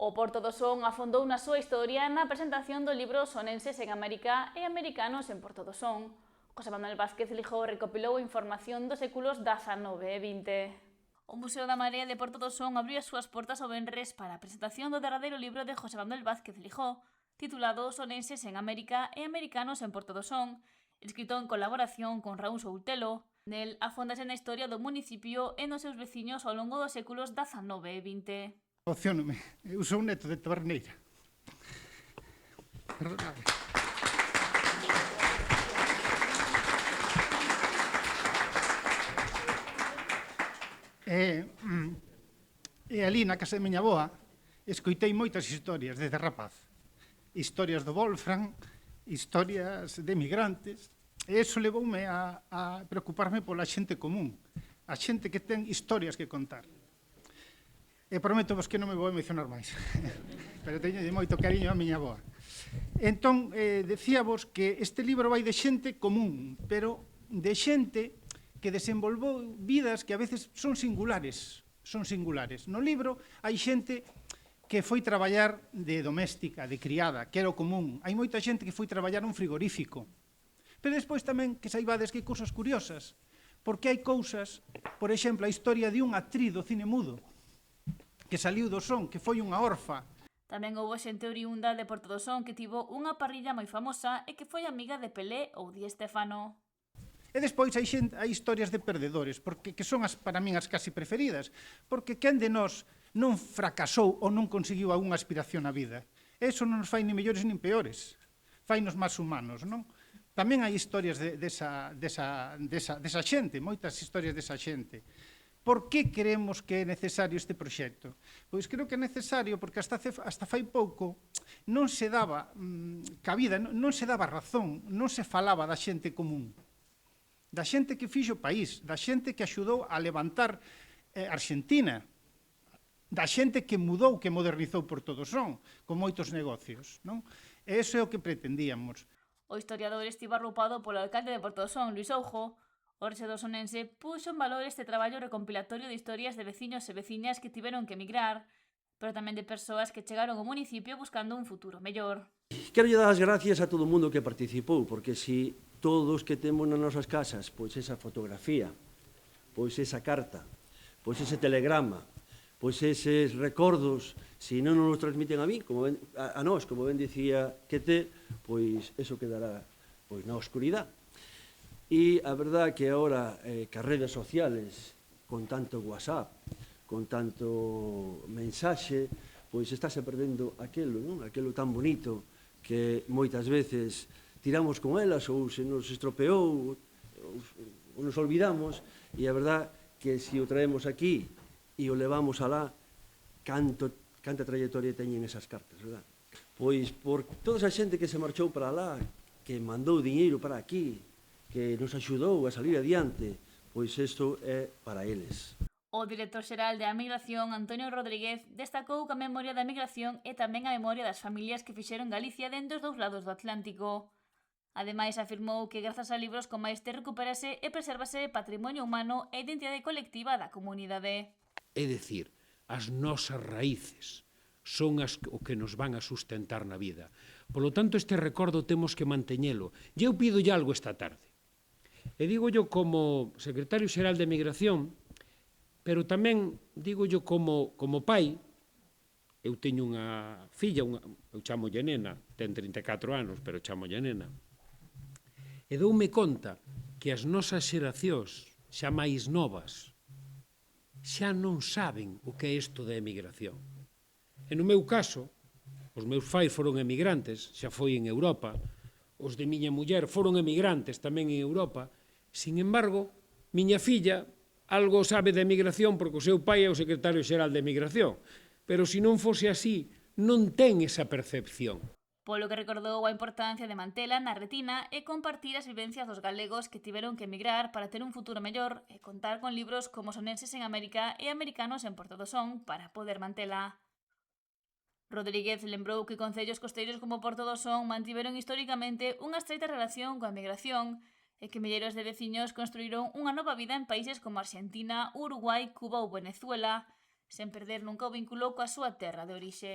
O Porto do Son afondou na súa historia na presentación do libro Sonenses en América e Americanos en Porto do Son. José Manuel Vázquez Lijó recopilou información dos séculos XIX e XX. O Museo da Marea de Porto do Son abriu as súas portas ao venres para a presentación do derradeiro libro de José Manuel Vázquez Lijó, titulado Sonenses en América e Americanos en Porto do Son, escrito en colaboración con Raúl Soutelo. Nel afóndase na historia do municipio e nos seus veciños ao longo dos séculos XIX e XX. Emocionome. Eu sou neto de taberneira. E ali na casa de miña avoa escoitei moitas historias desde rapaz. Historias do Wolfram, historias de emigrantes, e iso levoume a preocuparme pola xente común, a xente que ten historias que contar. E prometo vos que non me vou emocionar máis, pero teño moito cariño a miña avoa. Entón, decíavos que este libro vai de xente común, pero de xente que desenvolvou vidas que a veces son singulares. No libro hai xente que foi traballar de doméstica, de criada, que era o común. Hai moita xente que foi traballar un frigorífico. Pero despois tamén que saibades que hai cousas curiosas, porque hai cousas, por exemplo, a historia de unha actriz do cine mudo, que saliu do Son, que foi unha orfa. Tamén houve xente oriunda de Porto do Son que tivo unha parrilla moi famosa e que foi amiga de Pelé ou Di Stéfano. E despois hai historias de perdedores, porque que son para min as casi preferidas, porque quen de nós non fracasou ou non conseguiu algunha aspiración na vida? Eso non nos fai ni mellores nin peores, fainos máis humanos, non? Tamén hai historias desa xente, moitas historias desa xente. Por que creemos que é necesario este proxecto? Pois creo que é necesario porque hasta fai pouco non se daba cabida, non se daba razón, non se falaba da xente común, da xente que fixo o país, da xente que axudou a levantar Argentina, da xente que mudou, que modernizou Porto do Son, con moitos negocios, non? E iso é o que pretendíamos. O historiador estivo arroupado polo alcalde de Porto do Son, Luis Oujo. O rexedosonense puxo en valor este traballo recompilatorio de historias de veciños e veciñas que tiveron que emigrar, pero tamén de persoas que chegaron ao municipio buscando un futuro mellor. Quero dar as gracias a todo o mundo que participou, porque si todos que temos nas nosas casas, pois esa fotografía, pois esa carta, pois ese telegrama, pois eses recordos, se non nos transmiten a mí, a nós, como ben dicía Quete, pois eso quedará pois na oscuridade. E a verdade que agora que as redes sociales, con tanto WhatsApp, con tanto mensaxe, pois estáse perdendo aquelo, non? Aquelo tan bonito que moitas veces tiramos con elas ou se nos estropeou ou nos olvidamos, e a verdade que se o traemos aquí e o levamos alá, canta trayectoria teñen esas cartas, verdad? Pois por toda esa xente que se marchou para alá, que mandou diñeiro para aquí, que nos axudou a salir adiante, pois isto é para eles. O director xeral da Migración, Antonio Rodríguez, destacou que a memoria da migración é tamén a memoria das familias que fixeron Galicia dentro dos dous lados do Atlántico. Ademais, afirmou que grazas a libros como este recupérase e presérvase patrimonio humano e identidade colectiva da comunidade. É dicir, as nosas raíces son o que nos van a sustentar na vida. Polo tanto, este recordo temos que manteñelo. E eu pidolle algo esta tarde. E digo yo como secretario xeral de Migración, pero tamén digo yo como pai. Eu teño unha filla, eu chamolle nena, ten 34 anos, pero chamolle nena. E doume conta que as nosas xeracións xa máis novas xa non saben o que é isto da emigración. E no meu caso, os meus pais foron emigrantes, xa foi en Europa, os de miña muller foron emigrantes tamén en Europa. Sin embargo, miña filla algo sabe de emigración porque o seu pai é o secretario xeral de Emigración, pero se non fose así, non ten esa percepción. Polo que recordou a importancia de mantela na retina e compartir as vivencias dos galegos que tiveron que emigrar para ter un futuro mellor e contar con libros como Sonenses en América e Americanos en Porto do Son para poder mantela. Rodríguez lembrou que concellos costeiros como Porto do Son mantiveron históricamente unha estreita relación coa emigración e que milleiros de veciños construíron unha nova vida en países como Argentina, Uruguai, Cuba ou Venezuela, sen perder nunca o vínculo coa súa terra de orixe.